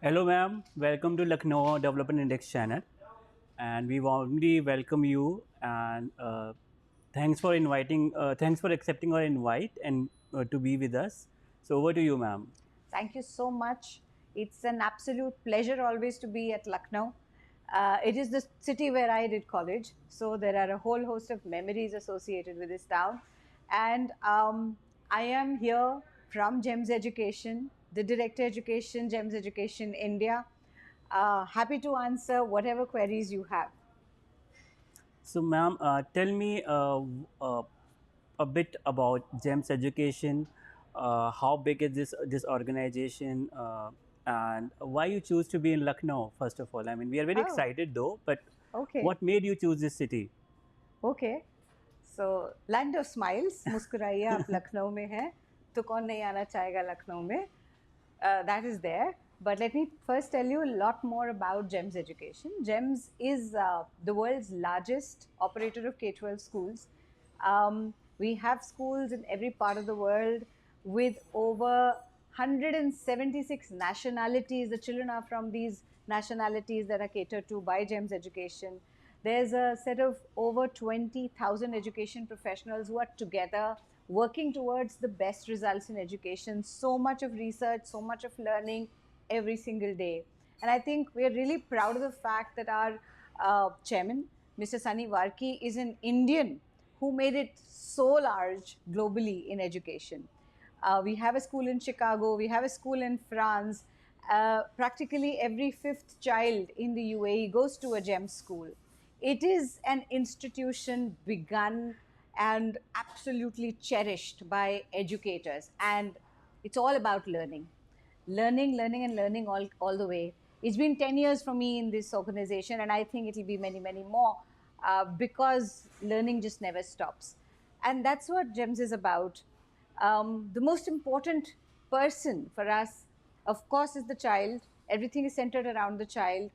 Hello, ma'am. Welcome to Lucknow Development Index channel, and we warmly welcome you. And thanks for inviting. Thanks for accepting our invite and to be with us. So over to you, ma'am. Thank you so much. It's an absolute pleasure always to be at Lucknow. It is the city where I did college, so there are a whole host of memories associated with this town. And I am here from GEMS Education, the Director Education, GEMS Education India. Happy to answer whatever queries you have. So, ma'am, tell me a bit about GEMS Education. How big is this organization, and why you choose to be in Lucknow? First of all, I mean, we are very Oh, excited though. But okay. what made you choose this city? Okay so land of smiles मुस्कुराइए आप लखनऊ में हैं तो कौन नहीं आना चाहेगा लखनऊ में that is there but let me first tell you a lot more about GEMS education. GEMS is the world's largest operator of K-12 schools. We have schools in every part of the world with over 176 nationalities. The children are from these nationalities that are catered to by GEMS education. There's a set of over 20,000 education professionals who are together working towards the best results in education. So much of research, so much of learning every single day. And I think we are really proud of the fact that our chairman, Mr. Sunny Varki, is an Indian who made it so large globally in education. We have a school in Chicago, we have a school in France. Practically every fifth child in the UAE goes to a GEM school. It is an institution begun and absolutely cherished by educators, and it's all about learning. Learning, and learning all the way. It's been 10 years for me in this organization, and I think it'll be many, many more because learning just never stops. And that's what GEMS is about. The most important person for us, of course, is the child. Everything is centered around the child.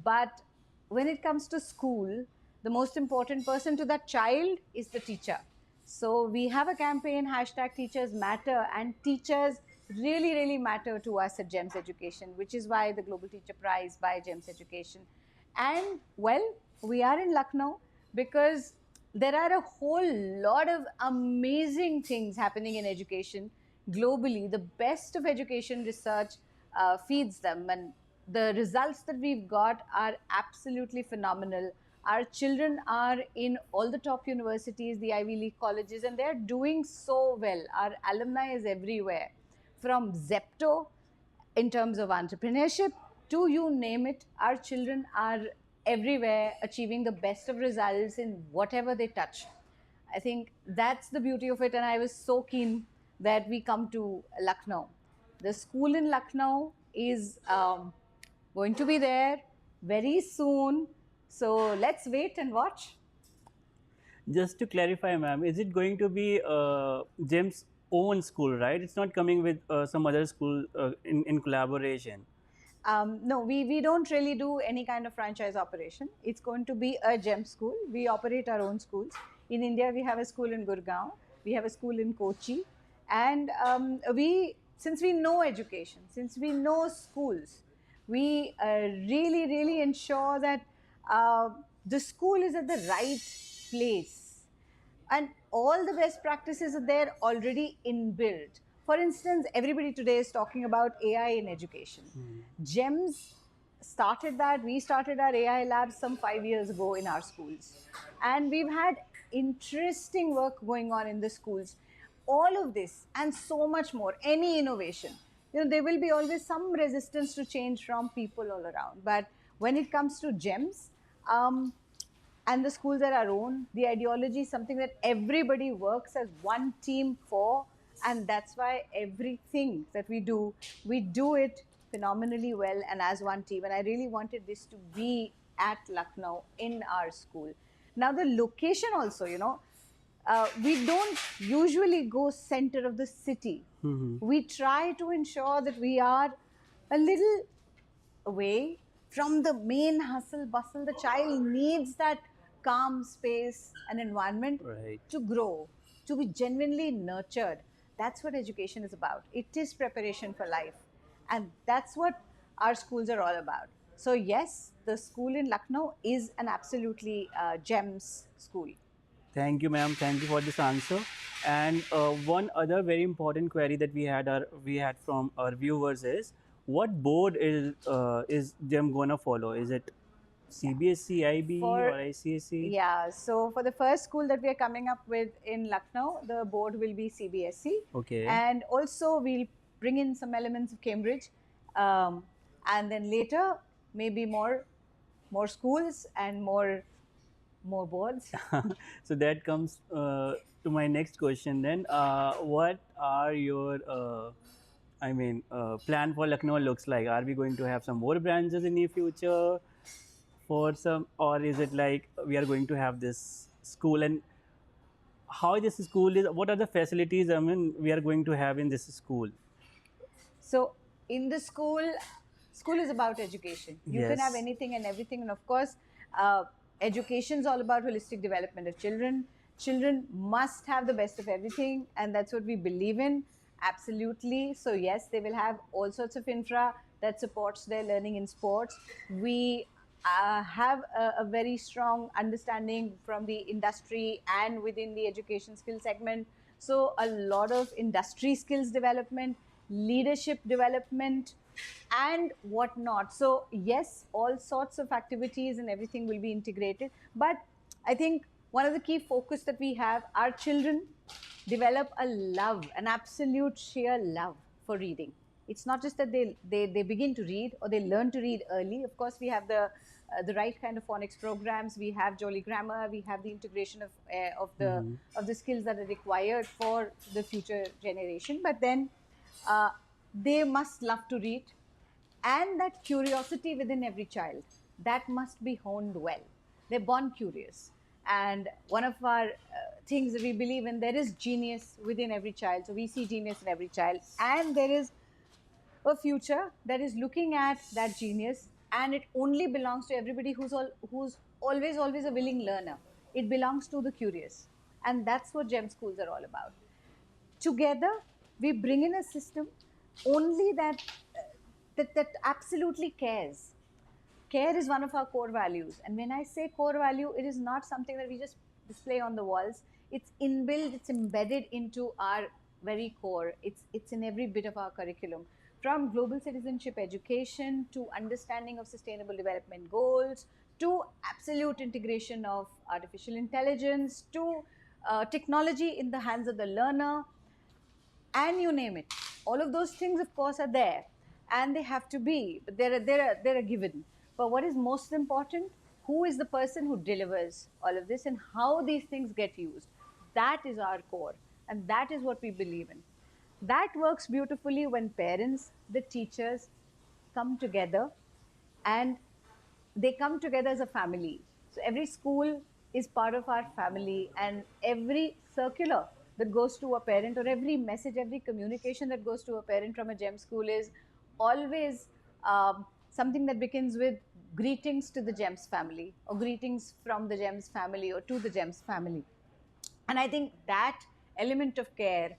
But when it comes to school, the most important person to that child is the teacher. So we have a campaign, hashtag Teachers Matter, and teachers really, really matter to us at GEMS Education, which is why the Global Teacher Prize by GEMS Education. And well, we are in Lucknow because there are a whole lot of amazing things happening in education globally. The best of education research feeds them, and the results that we've got are absolutely phenomenal. Our children are in all the top universities, the Ivy League colleges, and they're doing so well. Our alumni is everywhere, from Zepto in terms of entrepreneurship to you name it. Our children are everywhere achieving the best of results in whatever they touch. I think that's the beauty of it, and I was so keen that we come to Lucknow. The school in Lucknow is going to be there very soon, so let's wait and watch. Just to clarify, ma'am, is it going to be GEM's own school, right? It's not coming with some other school in collaboration. No, we don't really do any kind of franchise operation. It's going to be a GEM school. We operate our own schools. In India, we have a school in Gurgaon, we have a school in Kochi, and since we know education, since we know schools, we really, really ensure that the school is at the right place, and all the best practices are there already inbuilt. For instance, everybody today is talking about AI in education. GEMS started that. We started our AI labs some 5 years ago in our schools, and we've had interesting work going on in the schools. All of this and so much more, any innovation, there will be always some resistance to change from people all around. But when it comes to GEMS, and the schools are our own. The ideology is something that everybody works as one team for, and that's why everything that we do it phenomenally well and as one team. And I really wanted this to be at Lucknow in our school. Now, the location also, we don't usually go center of the city. We try to ensure that we are a little away from the main hustle bustle. The child needs that calm space and environment Right. to grow, to be genuinely nurtured. That's what education is about. It is preparation for life. And that's what our schools are all about. So yes, the school in Lucknow is an absolutely gems school. Thank you, ma'am. Thank you for this answer. And one other very important query that we had from our viewers is, what board is them gonna follow? Is it Yeah. CBSE, IB, or For ICSE? Yeah, so for the first school that we are coming up with in Lucknow, the board will be CBSE, Okay. and also we'll bring in some elements of Cambridge, um, and then later maybe more schools and more boards. So that comes to my next question. Then, what are your plan for Lucknow looks like? Are we going to have some more branches in the future for some, or is it like we are going to have this school, and how this school is? What are the facilities? I mean, we are going to have in this school? So in the school is about education. You can have Yes. anything and everything, and of course, education is all about holistic development of children. Children must have the best of everything, and that's what we believe in. Absolutely. So yes, they will have all sorts of infra that supports their learning in sports. We have a very strong understanding from the industry and within the education skill segment. So a lot of industry skills development, leadership development, and whatnot. So yes, all sorts of activities and everything will be integrated. But I think one of the key focus that we have, our children develop a love, an absolute sheer love for reading. It's not just that they begin to read or they learn to read early. Of course, we have the right kind of phonics programs. We have Jolly Grammar. We have the integration of the skills that are required for the future generation. But then uh, they must love to read, and that curiosity within every child, that must be honed well. They're born curious, and one of our things that we believe in, there is genius within every child. So we see genius in every child, and there is a future that is looking at that genius, and it only belongs to everybody who's always a willing learner. It belongs to the curious, and that's what gem schools are all about. Together we bring in a system only that absolutely cares. Care is one of our core values, and when I say core value, it is not something that we just display on the walls. It's inbuilt, it's embedded into our very core. It's in every bit of our curriculum, from global citizenship education to understanding of sustainable development goals, to absolute integration of artificial intelligence, to technology in the hands of the learner, and you name it. All of those things, of course, are there, and they have to be, but they're a given. But what is most important? Who is the person who delivers all of this, and how these things get used? That is our core, and that is what we believe in. That works beautifully when parents, the teachers, come together, and they come together as a family. So every school is part of our family, and every circular that goes to a parent, or every message, every communication that goes to a parent from a gem school is always something that begins with greetings to the gems family, or greetings from the gems family, or to the gems family. And I think that element of care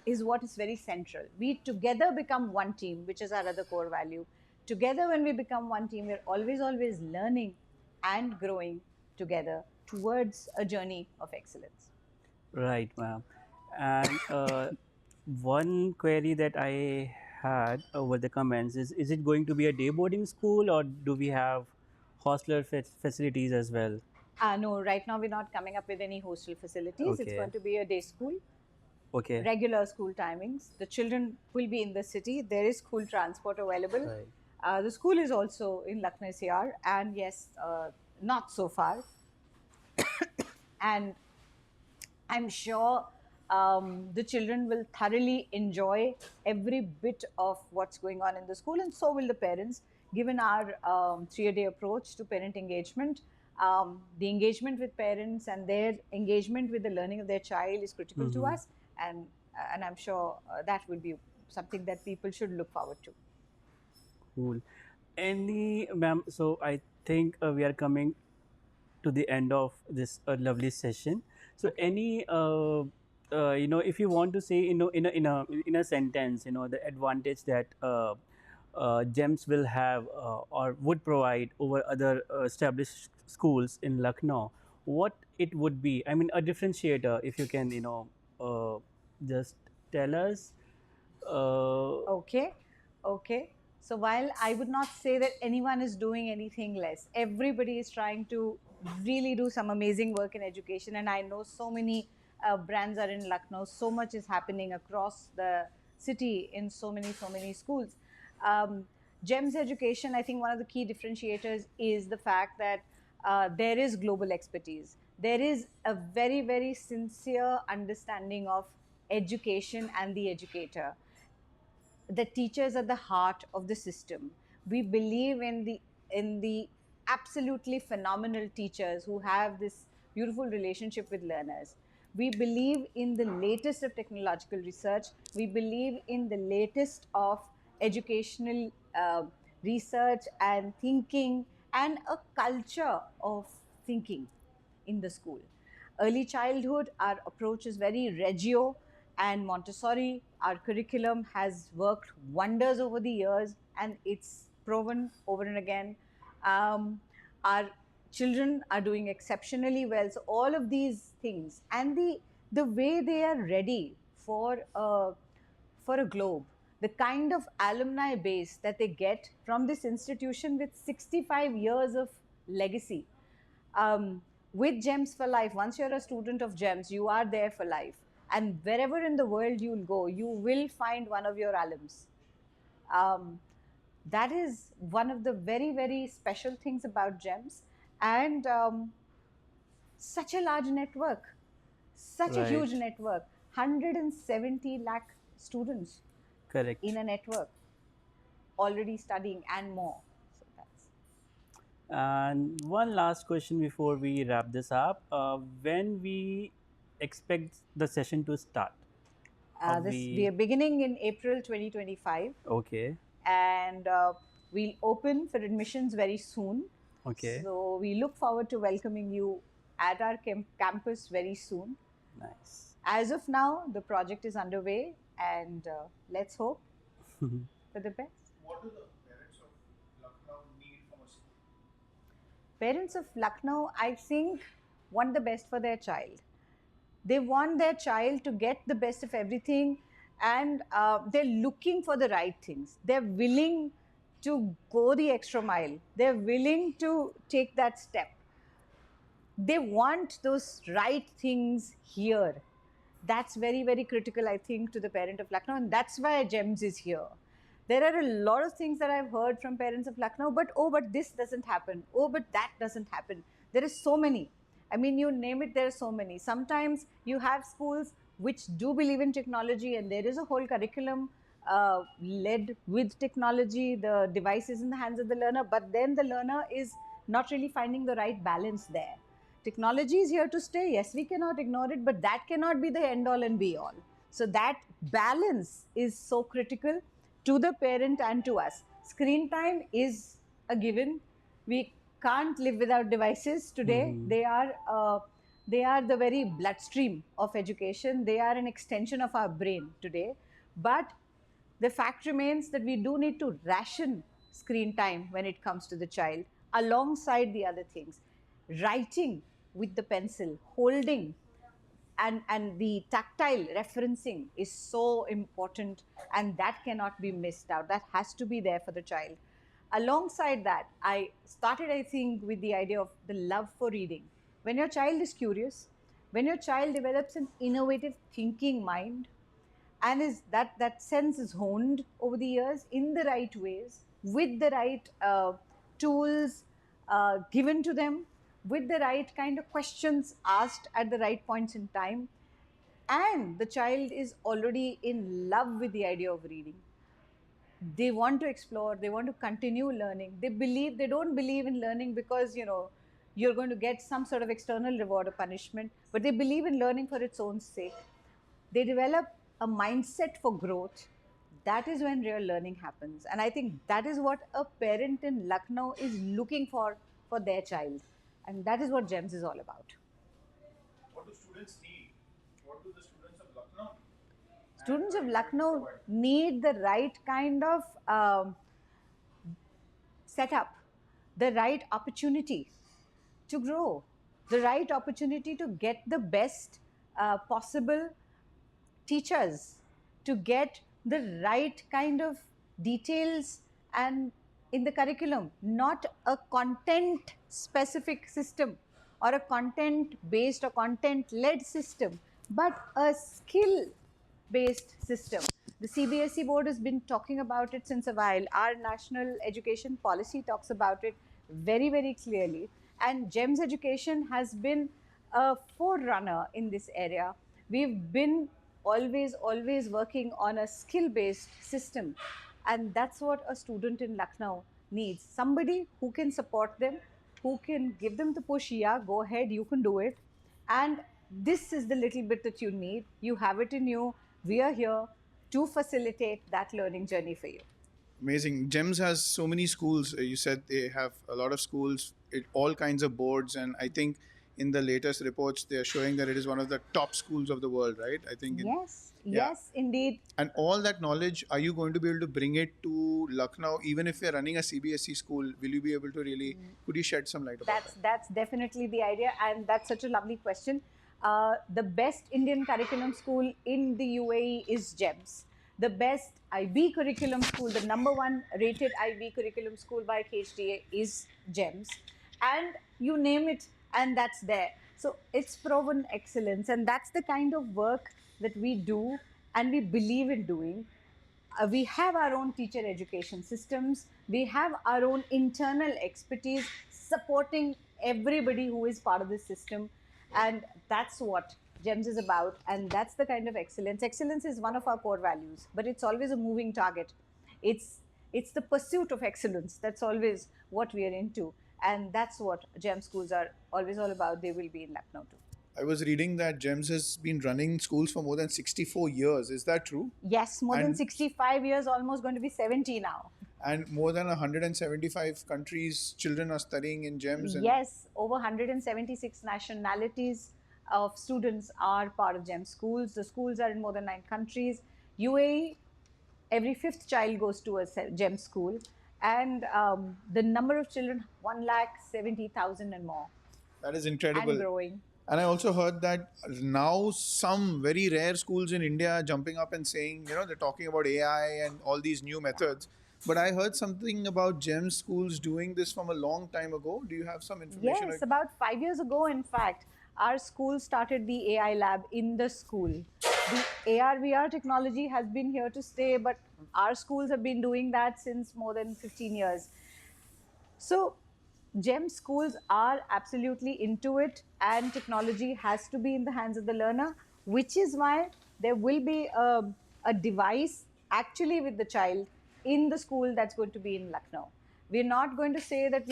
is what is very central. We together become one team, which is our other core value. Together, when we become one team, we're always learning and growing together towards a journey of excellence. Right, ma'am. And one query that I had over the comments is it going to be a day boarding school, or do we have hostler facilities as well? No, right now we're not coming up with any hostel facilities. It's Okay. going to be a day school, Okay. regular school timings. The children will be in the city. There is school transport available. Right. The school is also in Lucknow SCR, and yes, not so far. And I'm sure the children will thoroughly enjoy every bit of what's going on in the school, and so will the parents. Given our 3-a-day approach to parent engagement, the engagement with parents and their engagement with the learning of their child is critical to Mm-hmm. us, and I'm sure that will be something that people should look forward to. Cool. Any, ma'am, so I think we are coming to the end of this lovely session. So, Okay. any, if you want to say, in a sentence, the advantage that GEMS will have or would provide over other established schools in Lucknow, what it would be? I mean, a differentiator, if you can, just tell us. Uh, Okay, okay. So while I would not say that anyone is doing anything less, everybody is trying to really do some amazing work in education. And I know so many brands are in Lucknow. So much is happening across the city in so many schools. GEMS education, I think one of the key differentiators is the fact that there is global expertise. There is a very, very sincere understanding of education and the educator. The teachers are the heart of the system. We believe in the absolutely phenomenal teachers who have this beautiful relationship with learners. We believe in the latest of technological research. We believe in the latest of educational research and thinking, and a culture of thinking in the school. Early childhood, our approach is very Reggio and Montessori. Our curriculum has worked wonders over the years, and it's proven over and again. Our children are doing exceptionally well. So all of these things, and the way they are ready for a globe, the kind of alumni base that they get from this institution with 65 years of legacy. With GEMS for life, once you're a student of GEMS, you are there for life. And wherever in the world you'll go, you will find one of your alums. Um, that is one of the very, very special things about GEMS. And such a large network, such a huge right, network, 170 lakh students in correct. a network already studying and more. So that's And one last question before we wrap this up. When we expect the session to start? Are this. We we are beginning in April 2025, okay? and we'll open for admissions very soon. Okay, So we look forward to welcoming you at our campus very soon. nice. As of now, the project is underway, and let's hope for the best. What do the parents of Lucknow need from a school? Parents of Lucknow, I think, want the best for their child. They want their child to get the best of everything, and they're looking for the right things. They're willing to go the extra mile. They're willing to take that step. They want those right things here. That's very, very critical, I think, to the parent of Lucknow, and that's why GEMS is here. There are a lot of things that I've heard from parents of Lucknow, but oh, but this doesn't happen. Oh, but that doesn't happen. There is so many. I mean, you name it, there are so many. Sometimes you have schools which do believe in technology, and there is a whole curriculum led with technology. The device is in the hands of the learner, but then the learner is not really finding the right balance there. Technology is here to stay. Yes, we cannot ignore it, but that cannot be the end all and be all. So that balance is so critical to the parent and to us. Screen time is a given. We can't live without devices today. Mm-hmm. They are the very bloodstream of education. They are an extension of our brain today. But the fact remains that we do need to ration screen time when it comes to the child alongside the other things. Writing with the pencil, holding, and the tactile referencing is so important, and that cannot be missed out. That has to be there for the child. Alongside that, I started, I think, with the idea of the love for reading. When your child is curious, when your child develops an innovative thinking mind, and is that sense is honed over the years in the right ways, with the right tools given to them, with the right kind of questions asked at the right points in time, and the child is already in love with the idea of reading. They want to explore, they want to continue learning. They don't believe in learning because you're going to get some sort of external reward or punishment, but they believe in learning for its own sake. They develop a mindset for growth. That is when real learning happens, and I think that is what a parent in Lucknow is looking for their child, and that is what GEMS is all about. What do students need? What do the students of Lucknow need? And Students are of you going to Lucknow provide? need the right kind of set up the right opportunity to grow, the right opportunity to get the best possible teachers, to get the right kind of details and in the curriculum, not a content specific system or a content based or content led system, but a skill based system. The CBSE board has been talking about it since a while. Our national education policy talks about it very, very clearly. And GEMS education has been a forerunner in this area. We've been always working on a skill based system. And that's what a student in Lucknow needs, somebody who can support them, who can give them the push. Yeah, go ahead, you can do it. And this is the little bit that you need. You have it in you. We are here to facilitate that learning journey for you. Amazing. GEMS has so many schools. You said they have a lot of schools, all kinds of boards, and I think in the latest reports they are showing that it is one of the top schools of the world, right? I think. Yes, indeed. And all that knowledge, are you going to be able to bring it to Lucknow? Even if you're running a CBSE school, will you be able to really? Could you shed some light about that? That's definitely the idea, and that's such a lovely question. The best Indian curriculum school in the UAE is GEMS. The best IB curriculum school, the number one rated IB curriculum school by KHDA is GEMS. And you name it, and that's there. So it's proven excellence, and that's the kind of work that we do and we believe in doing. We have our own teacher education systems. We have our own internal expertise supporting everybody who is part of the system. And that's what GEMS is about. And that's the kind of excellence. Excellence is one of our core values, but it's always a moving target. It's the pursuit of excellence. That's always what we are into. And that's what GEMS schools are always all about. They will be in Lucknow too. I was reading that GEMS has been running schools for more than 64 years. Is that true? Yes, more than 65 years, almost going to be 70 now. And more than 175 countries, children are studying in GEMS. Yes, over 176 nationalities of students are part of GEMS schools. The schools are in more than 9 countries. UAE, every 5th child goes to a GEMS school. And the number of children, 170,000 and more. That is incredible. And growing. And I also heard that now some very rare schools in India are jumping up and saying, they're talking about AI and all these new methods. But I heard something about GEMS schools doing this from a long time ago. Do you have some information? Yes, about 5 years ago, in fact, our school started the AI lab in the school. The AR/VR technology has been here to stay, but our schools have been doing that since more than 15 years. So GEM schools are absolutely into it, and technology has to be in the hands of the learner, which is why there will be a device actually with the child in the school that's going to be in Lucknow. We're not going to say that,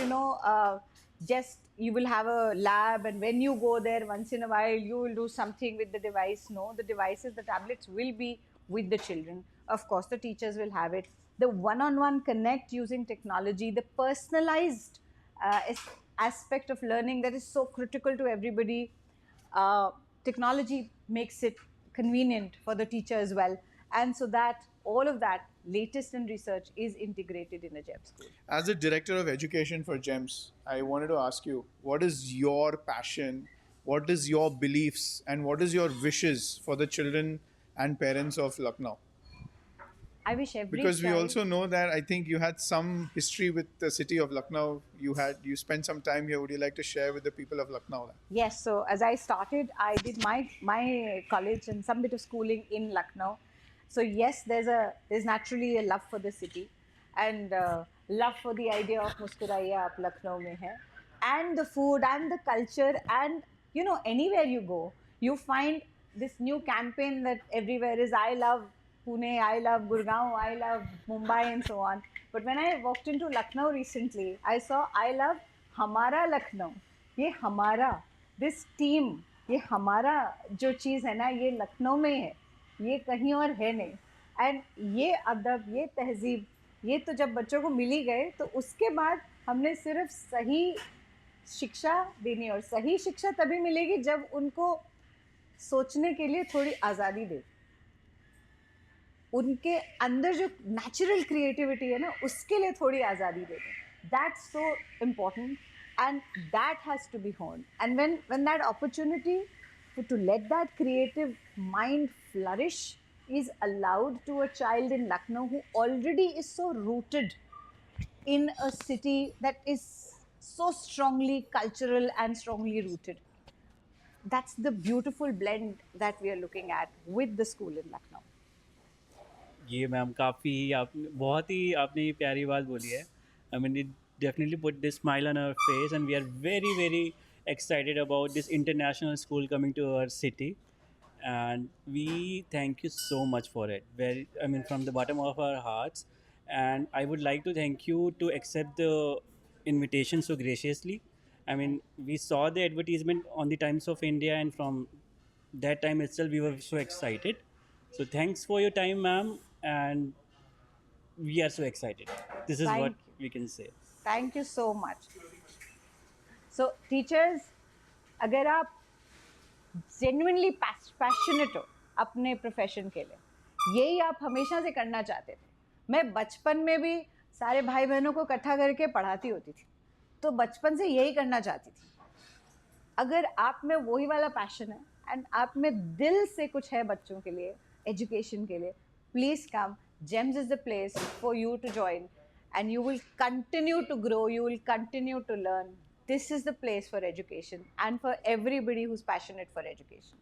just you will have a lab and when you go there once in a while, you will do something with the device. No, the devices, the tablets will be with the children. Of course, the teachers will have it. The one-on-one connect using technology, the personalized aspect of learning that is so critical to everybody. Technology makes it convenient for the teacher as well. And so that all of that latest in research is integrated in a GEMS school. As a director of education for GEMS, I wanted to ask you, what is your passion, what is your beliefs, and what is your wishes for the children and parents of Lucknow? I wish every Because we child... also know that I think you had some history with the city of Lucknow. You spent some time here. Would you like to share with the people of Lucknow? Yes. So as I started, I did my college and some bit of schooling in Lucknow. So yes, there's naturally a love for the city and love for the idea of Muskuraiya Aap Lucknow mein hai, and the food and the culture, and anywhere you go, you find this new campaign that everywhere is I love Pune, I love Gurgaon, I love Mumbai, and so on. But when I walked into Lucknow recently, I saw I love Hamara Lucknow. Ye Hamara, this team, ye Hamara jo cheez hai na, ye Lucknow mein hai. ये कहीं और है नहीं. And ये अदब, ये तहजीब, ये तो जब बच्चों को मिल ही गए तो उसके बाद हमने सिर्फ सही शिक्षा देनी, और सही शिक्षा तभी मिलेगी जब उनको सोचने के लिए थोड़ी आज़ादी दे, उनके अंदर जो नेचुरल क्रिएटिविटी है ना उसके लिए थोड़ी आज़ादी दे दें. That's so important, and that has to be honed. And when that opportunity to let that creative mind flourish is allowed to a child in Lucknow who already is so rooted in a city that is so strongly cultural and strongly rooted, that's the beautiful blend that we are looking at with the school in Lucknow. ये ma'am काफ़ी आप बहुत ही आपने ये प्यारी बात बोली है. I mean it definitely put this smile on our face, and we are very very excited about this international school coming to our city, and we thank you so much for it. Very, I mean, from the bottom of our hearts. And I would like to thank you to accept the invitation so graciously. I mean, we saw the advertisement on the Times of India, and from that time itself we were so excited. So thanks for your time, ma'am, and we are so excited. This is what Thank you. we can say. Thank you so much. So teachers, अगर आप genuinely passionate हो अपने profession के लिए, यही आप हमेशा से करना चाहते थे. मैं बचपन में भी सारे भाई बहनों को इकट्ठा करके पढ़ाती होती थी, तो बचपन से यही करना चाहती थी. अगर आप में वही वाला पैशन है एंड आप में दिल से कुछ है बच्चों के लिए, एजुकेशन के लिए, please come. James is the place for you to join, and you will continue to grow, you will continue to learn. This is the place for education and for everybody who's passionate for education.